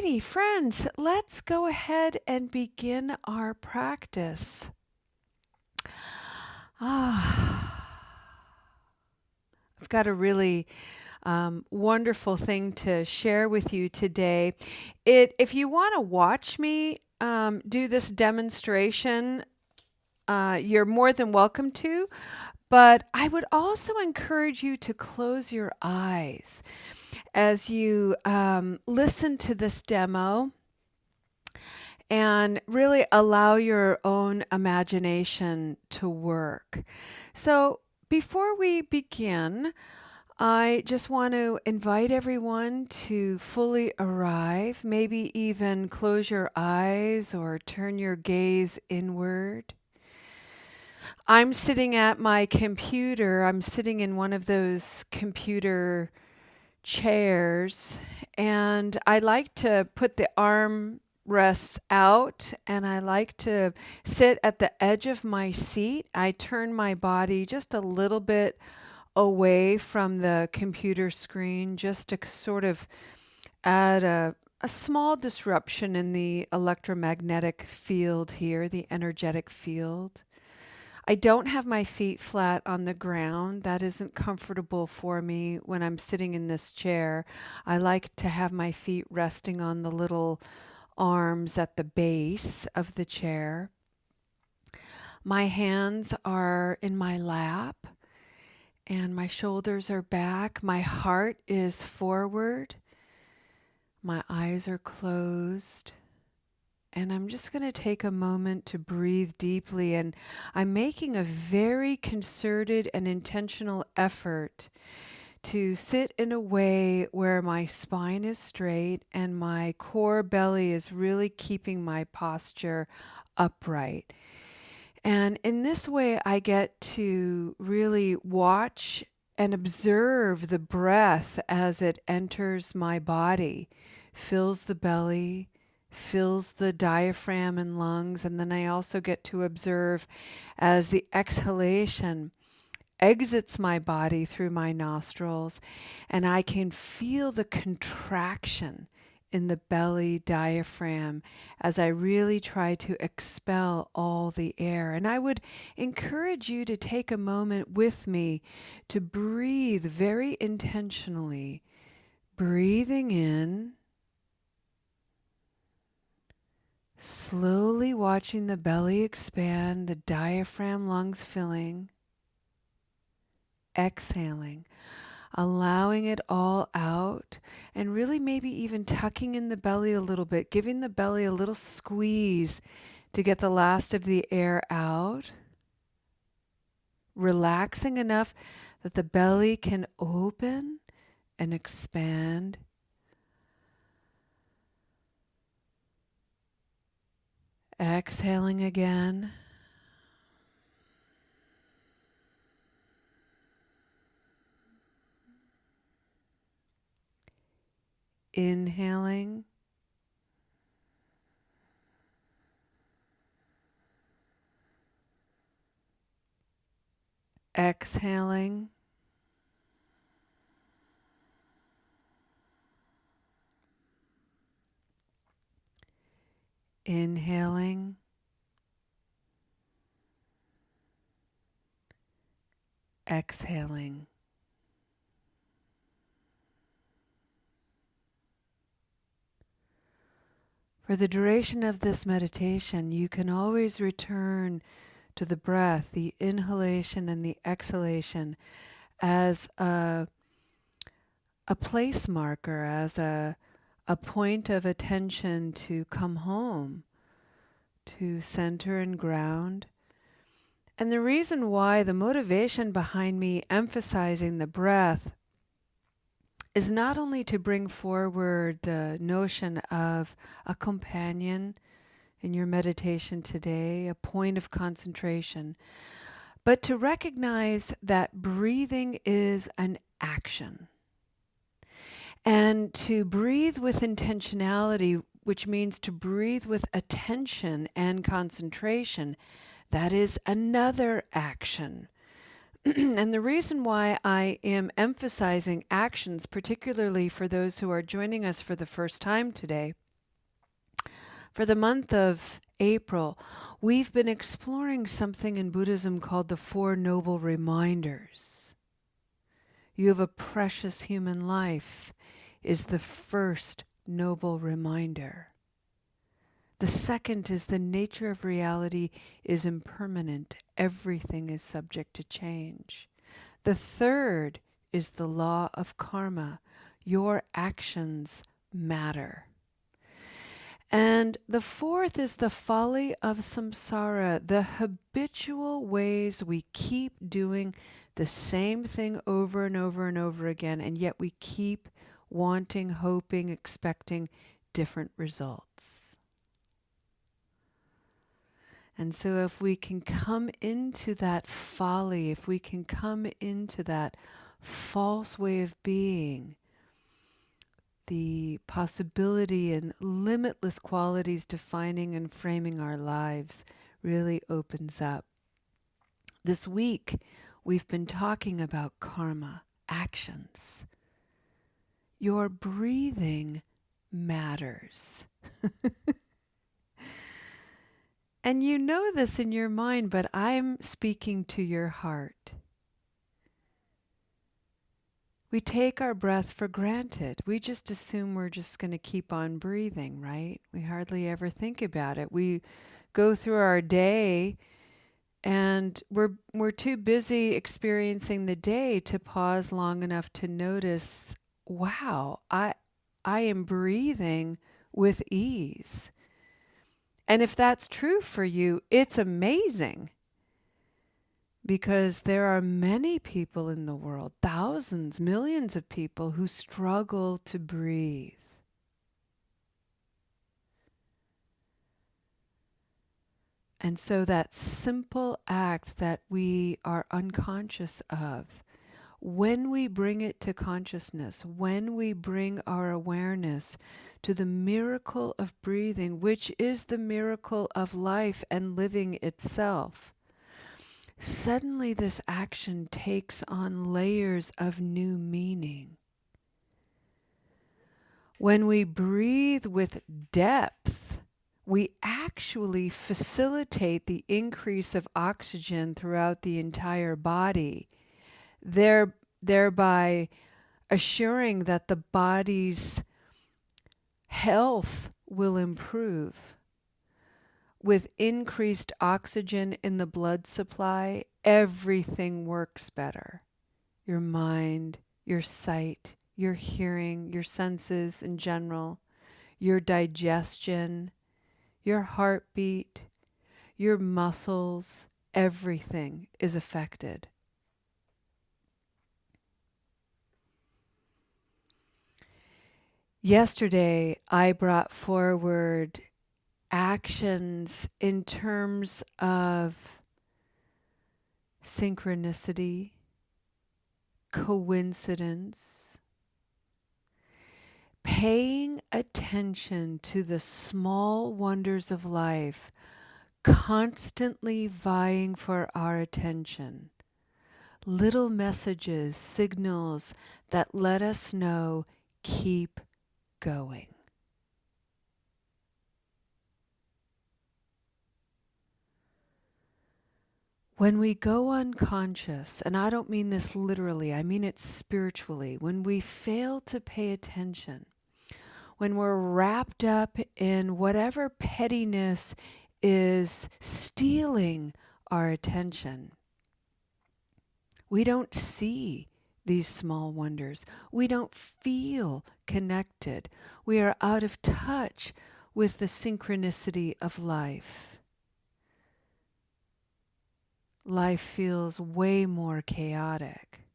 Alrighty, friends, let's go ahead and begin our practice. Ah, I've got a really wonderful thing to share with you today. If you want to watch me do this demonstration, you're more than welcome to. But I would also encourage you to close your eyes as you listen to this demo and really allow your own imagination to work. So, before we begin, I just want to invite everyone to fully arrive, maybe even close your eyes or turn your gaze inward. I'm sitting at my computer. I'm sitting in one of those computer chairs, and I like to put the arm rests out, and I like to sit at the edge of my seat. I turn my body just a little bit away from the computer screen just to sort of add a small disruption in the electromagnetic field here, the energetic field. I don't have my feet flat on the ground. That isn't comfortable for me when I'm sitting in this chair. I like to have my feet resting on the little arms at the base of the chair. My hands are in my lap and my shoulders are back. My heart is forward. My eyes are closed. And I'm just going to take a moment to breathe deeply. And I'm making a very concerted and intentional effort to sit in a way where my spine is straight and my core belly is really keeping my posture upright. And in this way, I get to really watch and observe the breath as it enters my body, fills the belly, fills the diaphragm and lungs, and then I also get to observe as the exhalation exits my body through my nostrils, and I can feel the contraction in the belly diaphragm as I really try to expel all the air. And I would encourage you to take a moment with me to breathe very intentionally, breathing in, slowly watching the belly expand, the diaphragm, lungs filling, exhaling, allowing it all out, and really maybe even tucking in the belly a little bit, giving the belly a little squeeze to get the last of the air out, relaxing enough that the belly can open and expand. Exhaling again. Inhaling. Exhaling. Inhaling. Exhaling. For the duration of this meditation, you can always return to the breath, the inhalation and the exhalation, as a place marker, as a point of attention to come home, to center and ground. And the reason why, the motivation behind me emphasizing the breath is not only to bring forward the notion of a companion in your meditation today, a point of concentration, but to recognize that breathing is an action. And to breathe with intentionality, which means to breathe with attention and concentration, that is another action. And the reason why I am emphasizing actions, particularly for those who are joining us for the first time today, For the month of April, we've been exploring something in Buddhism called the Four Noble Reminders. You have a precious human life is the first noble reminder. The second is the nature of reality is impermanent. Everything is subject to change. The third is the law of karma. Your actions matter. And the fourth is the folly of samsara, the habitual ways we keep doing the same thing over and over and over again, and yet we keep wanting, hoping, expecting different results. And so if we can come into that folly, if we can come into that false way of being, the possibility and limitless qualities defining and framing our lives really opens up. This week, we've been talking about karma, actions. Your breathing matters. And you know this in your mind, but I'm speaking to your heart. We take our breath for granted. We just assume we're just going to keep on breathing, right? We hardly ever think about it. We go through our day and we're too busy experiencing the day to pause long enough to notice, wow, I am breathing with ease. And if that's true for you, it's amazing. Because there are many people in the world, thousands, millions of people who struggle to breathe. And so that simple act that we are unconscious of, when we bring it to consciousness, when we bring our awareness to the miracle of breathing, which is the miracle of life and living itself, suddenly this action takes on layers of new meaning. When we breathe with depth, we actually facilitate the increase of oxygen throughout the entire body, thereby assuring that the body's health will improve. With increased oxygen in the blood supply, everything works better. Your mind, your sight, your hearing, your senses in general, your digestion, your heartbeat, your muscles, everything is affected. Yesterday, I brought forward actions in terms of synchronicity, coincidence, paying attention to the small wonders of life, constantly vying for our attention. Little messages, signals that let us know, keep going. When we go unconscious, and I don't mean this literally, I mean it spiritually, when we fail to pay attention, when we're wrapped up in whatever pettiness is stealing our attention, we don't see these small wonders. We don't feel connected. We are out of touch with the synchronicity of life. Life feels way more chaotic.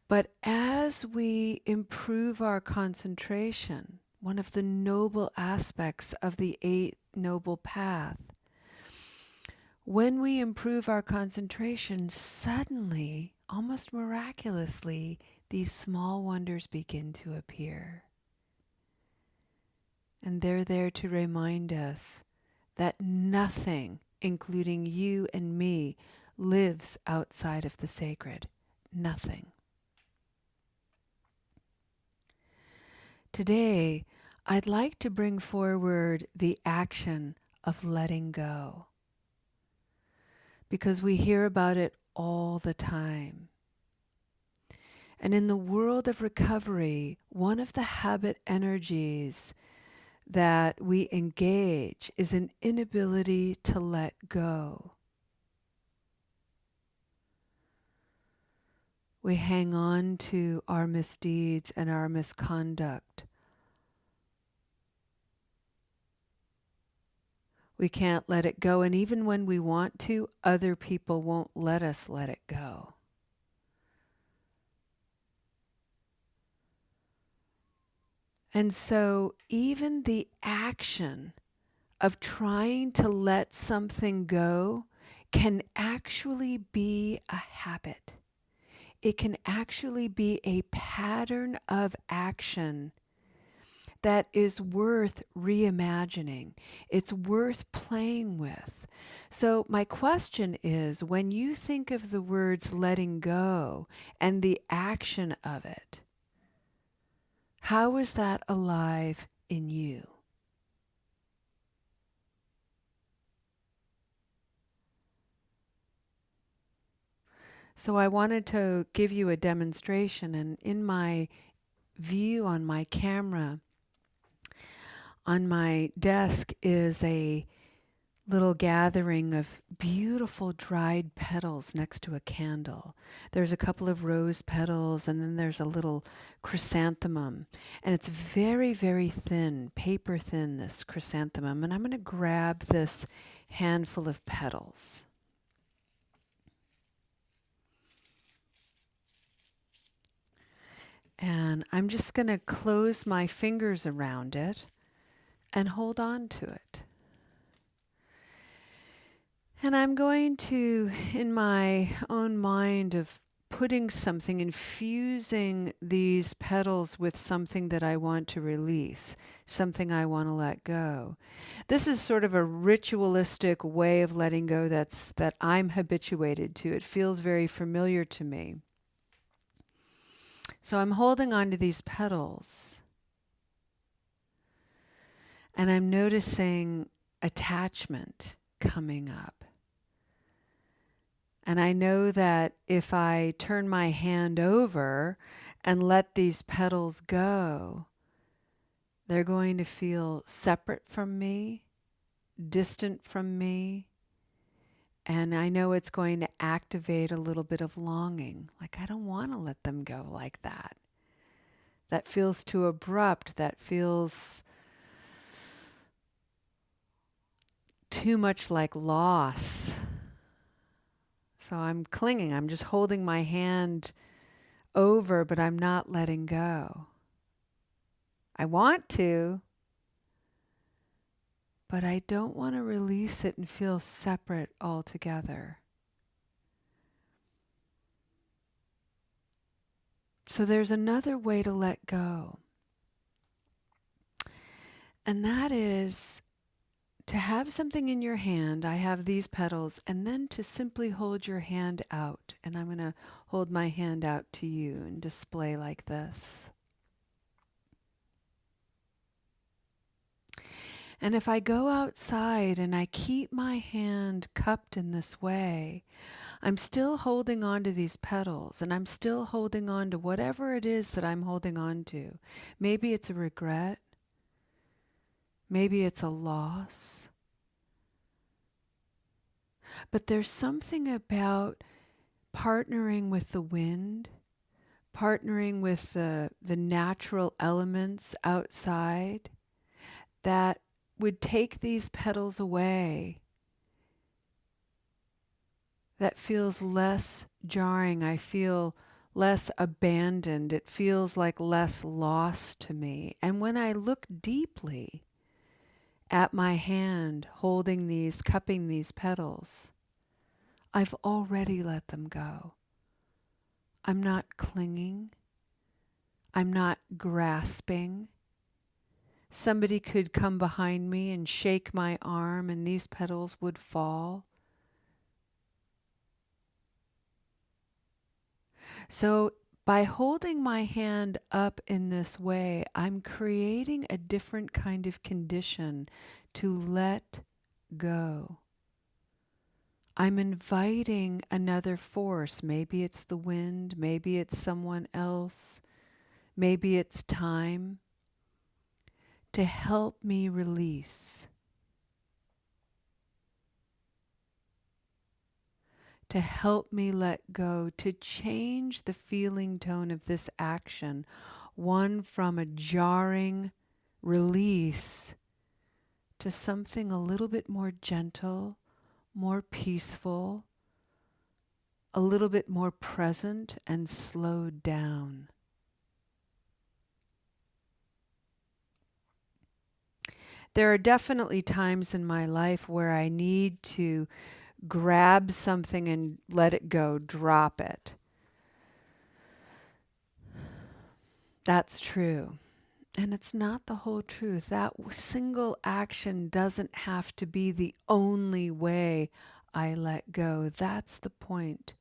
But as we improve our concentration, one of the noble aspects of the Eight Noble Path, when we improve our concentration, suddenly, almost miraculously, these small wonders begin to appear. And they're there to remind us that nothing, including you and me, lives outside of the sacred. Nothing. Today, I'd like to bring forward the action of letting go, because we hear about it all the time. And in the world of recovery, one of the habit energies that we engage is an inability to let go. We hang on to our misdeeds and our misconduct. We can't let it go, and even when we want to, other people won't let us let it go. And so even the action of trying to let something go can actually be a habit. It can actually be a pattern of action that is worth reimagining. It's worth playing with. So my question is, when you think of the words letting go and the action of it, how is that alive in you? So I wanted to give you a demonstration, and in my view on my camera, on my desk is a little gathering of beautiful dried petals next to a candle. There's a couple of rose petals, and then there's a little chrysanthemum. And it's very, very thin, paper thin, this chrysanthemum. And I'm going to grab this handful of petals. And I'm just going to close my fingers around it and hold on to it. And I'm going to, in my own mind, of putting something, infusing these petals with something that I want to release, something I want to let go. This is sort of a ritualistic way of letting go that I'm habituated to. It feels very familiar to me. So I'm holding on to these petals, and I'm noticing attachment coming up. And I know that if I turn my hand over and let these petals go, they're going to feel separate from me, distant from me. And I know it's going to activate a little bit of longing. Like, I don't want to let them go like that. That feels too abrupt. That feels too much like loss. So I'm clinging. I'm just holding my hand over, but I'm not letting go. I want to, but I don't want to release it and feel separate altogether. So there's another way to let go. And that is to have something in your hand. I have these petals, and then to simply hold your hand out. And I'm going to hold my hand out to you and display like this. And if I go outside and I keep my hand cupped in this way, I'm still holding on to these petals, and I'm still holding on to whatever it is that I'm holding on to. Maybe it's a regret. Maybe it's a loss. But there's something about partnering with the wind, partnering with the natural elements outside that would take these petals away, that feels less jarring. I feel less abandoned. It feels like less loss to me. And when I look deeply at my hand holding these, cupping these petals, I've already let them go. I'm not clinging. I'm not grasping. Somebody could come behind me and shake my arm, and these petals would fall. So By holding my hand up in this way, I'm creating a different kind of condition to let go. I'm inviting another force. Maybe it's the wind, maybe it's someone else, maybe it's time, to help me release, to help me let go, to change the feeling tone of this action, one from a jarring release to something a little bit more gentle, more peaceful, a little bit more present and slowed down. There are definitely times in my life where I need to grab something and let it go, drop it. That's true. And it's not the whole truth. That single action doesn't have to be the only way I let go. That's the point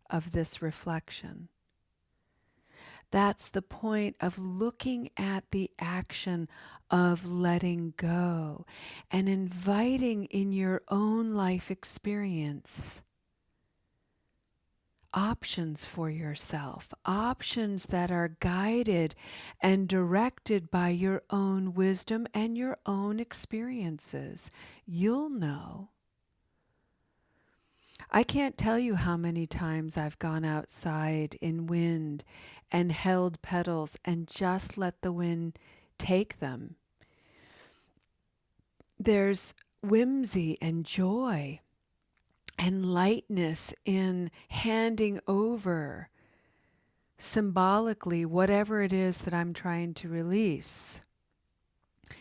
of this reflection. That's the point of looking at the action of letting go and inviting in your own life experience options for yourself, options that are guided and directed by your own wisdom and your own experiences. You'll know. I can't tell you how many times I've gone outside in wind and held petals and just let the wind take them. There's whimsy and joy and lightness in handing over symbolically whatever it is that I'm trying to release.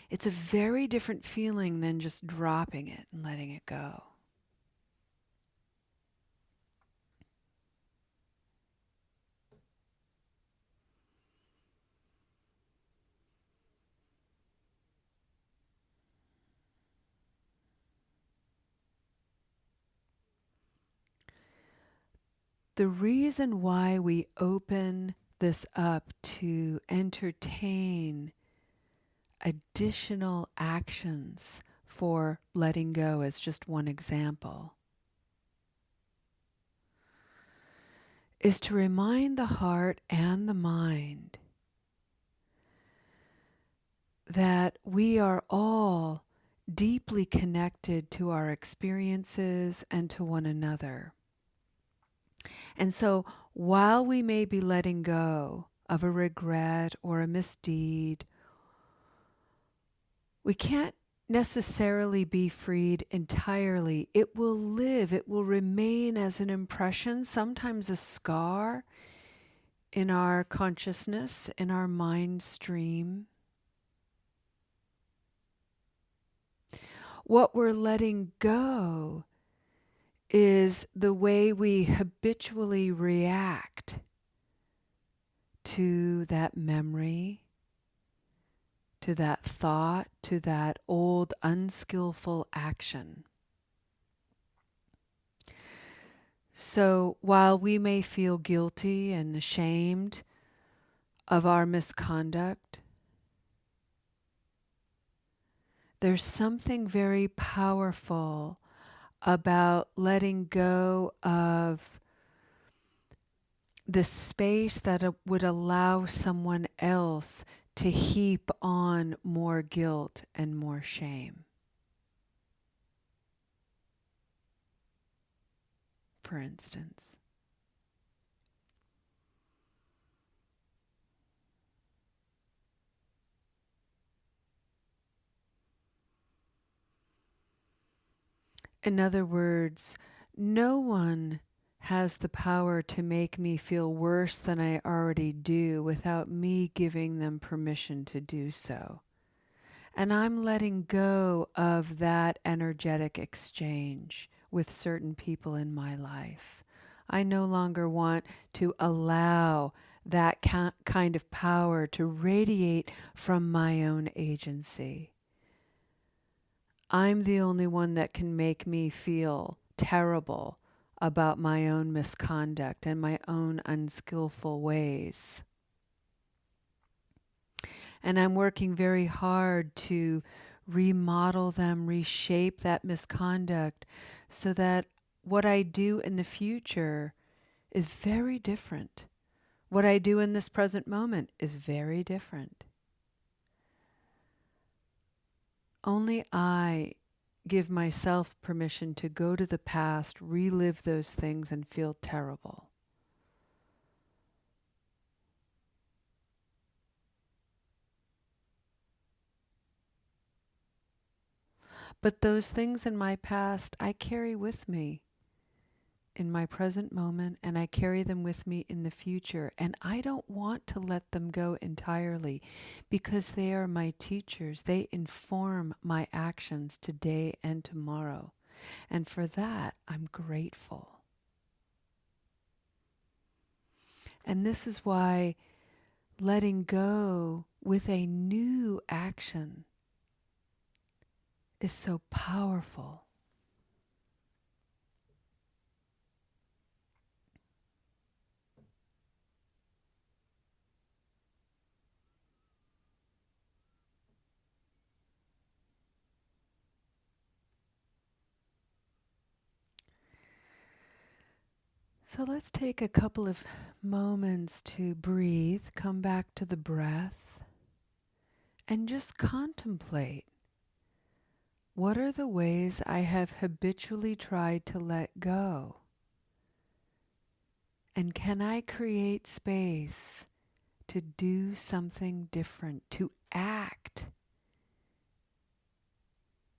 It's a very different feeling than just dropping it and letting it go. The reason why we open this up to entertain additional actions for letting go as just one example is to remind the heart and the mind that we are all deeply connected to our experiences and to one another. And so while we may be letting go of a regret or a misdeed, we can't necessarily be freed entirely. It will live, it will remain as an impression, sometimes a scar in our consciousness, in our mind stream. What we're letting go is the way we habitually react to that memory, to that thought, to that old unskillful action. So while we may feel guilty and ashamed of our misconduct, there's something very powerful about letting go of the space that would allow someone else to heap on more guilt and more shame. For instance. In other words, no one has the power to make me feel worse than I already do without me giving them permission to do so. And I'm letting go of that energetic exchange with certain people in my life. I no longer want to allow that kind of power to radiate from my own agency. I'm the only one that can make me feel terrible about my own misconduct and my own unskillful ways. And I'm working very hard to remodel them, reshape that misconduct so that what I do in the future is very different. What I do in this present moment is very different. Only I give myself permission to go to the past, relive those things, and feel terrible. But those things in my past, I carry with me in my present moment, and I carry them with me in the future. And I don't want to let them go entirely because they are my teachers. They inform my actions today and tomorrow. And for that, I'm grateful. And this is why letting go with a new action is so powerful. So let's take a couple of moments to breathe, come back to the breath, and just contemplate. What are the ways I have habitually tried to let go? And can I create space to do something different, to act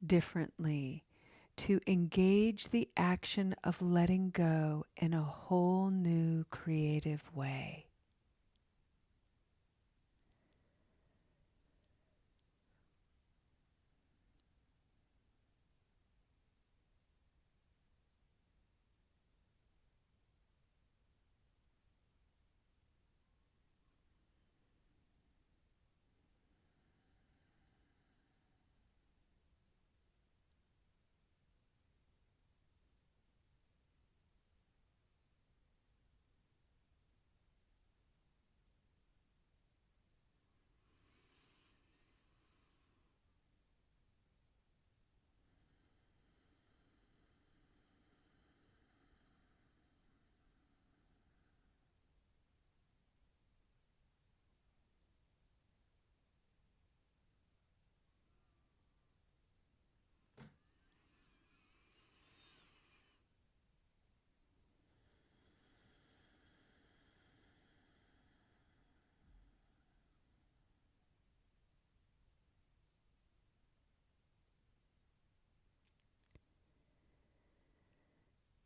differently, to engage the action of letting go in a whole new creative way?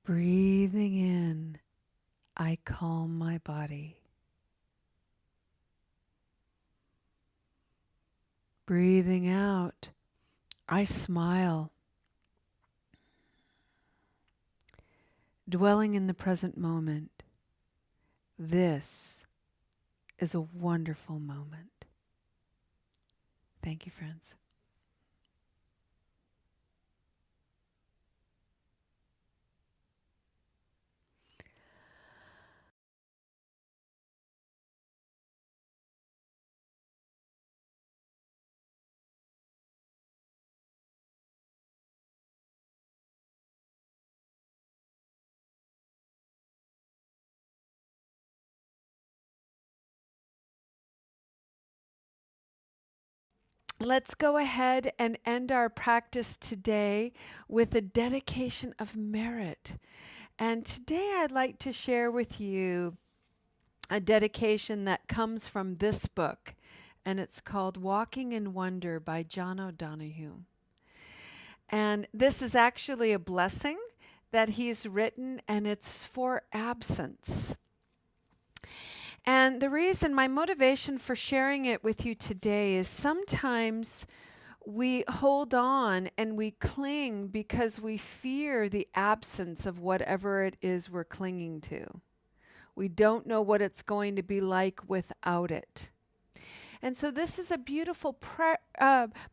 Breathing in, I calm my body. Breathing out, I smile. Dwelling in the present moment. This is a wonderful moment. Thank you, friends. Let's go ahead and end our practice today with a dedication of merit. And today I'd like to share with you a dedication that comes from this book, and it's called Walking in Wonder by John O'Donohue. And this is actually a blessing that he's written, and it's for absence. And the reason, my motivation for sharing it with you today is sometimes we hold on and we cling because we fear the absence of whatever it is we're clinging to. We don't know what it's going to be like without it. And so this is a beautiful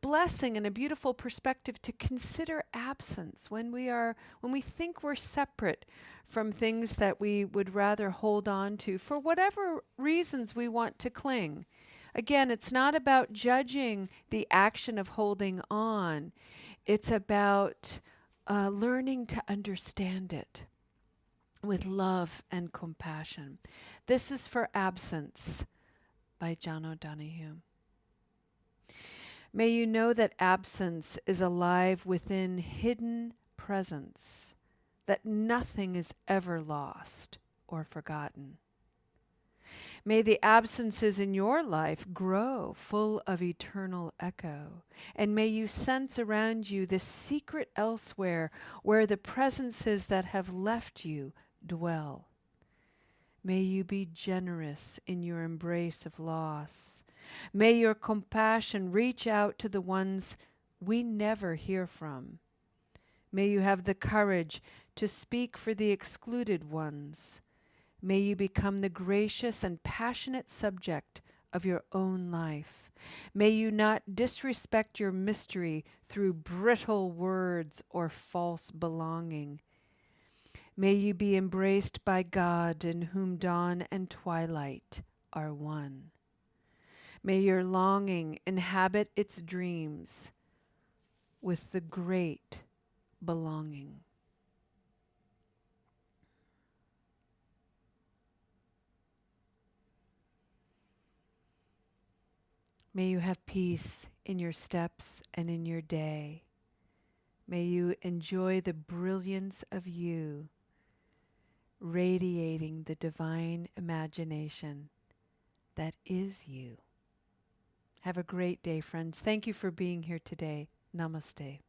blessing and a beautiful perspective to consider absence when we think we're separate from things that we would rather hold on to for whatever reasons we want to cling. Again, it's not about judging the action of holding on. It's about learning to understand it with love and compassion. This is for Absence by John O'Donohue. May you know that absence is alive within hidden presence, that nothing is ever lost or forgotten. May the absences in your life grow full of eternal echo, and may you sense around you this secret elsewhere where the presences that have left you dwell. May you be generous in your embrace of loss. May your compassion reach out to the ones we never hear from. May you have the courage to speak for the excluded ones. May you become the gracious and passionate subject of your own life. May you not disrespect your mystery through brittle words or false belonging. May you be embraced by God, in whom dawn and twilight are one. May your longing inhabit its dreams with the great belonging. May you have peace in your steps and in your day. May you enjoy the brilliance of you, radiating the divine imagination that is you. Have a great day, friends. Thank you for being here today. Namaste.